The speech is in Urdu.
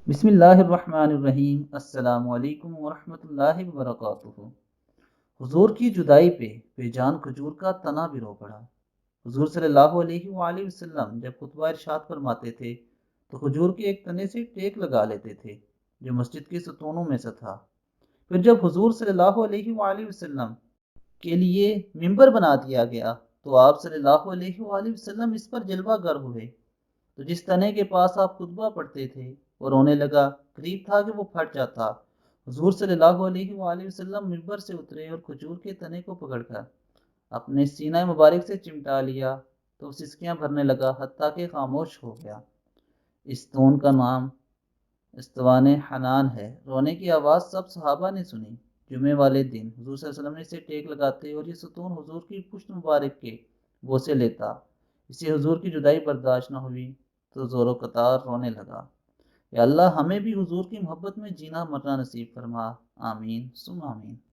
بسم اللہ الرحمن الرحیم۔ السلام علیکم ورحمۃ اللہ وبرکاتہ۔ حضور کی جدائی پہ بے جان کھجور کا تنا بھی رو پڑا۔ حضور صلی اللہ علیہ وآلہ وسلم جب خطبہ ارشاد فرماتے تھے تو کھجور کے ایک تنے سے ٹیک لگا لیتے تھے جو مسجد کے ستونوں میں سے تھا۔ پھر جب حضور صلی اللہ علیہ وآلہ وسلم کے لیے ممبر بنا دیا گیا تو آپ صلی اللہ علیہ وآلہ وسلم اس پر جلوہ گر ہوئے، تو جس تنے کے پاس آپ خطبہ پڑھتے تھے وہ رونے لگا، قریب تھا کہ وہ پھٹ جاتا۔ حضور صلی اللہ علیہ وآلہ وسلم ممبر سے اترے اور کھجور کے تنے کو پکڑ کر اپنے سینہ مبارک سے چمٹا لیا تو سسکیاں بھرنے لگا حتیٰ کہ خاموش ہو گیا۔ اس ستون کا نام استوان حنان ہے۔ رونے کی آواز سب صحابہ نے سنی۔ جمعے والے دن حضور صلی اللہ علیہ وسلم نے اسے ٹیک لگاتے اور یہ ستون حضور کی پشت مبارک کے بوسے لیتا۔ اسے حضور کی جدائی برداشت نہ ہوئی تو زور و قطار رونے لگا۔ یا اللہ ہمیں بھی حضور کی محبت میں جینا مرنا نصیب فرما، آمین ثم آمین۔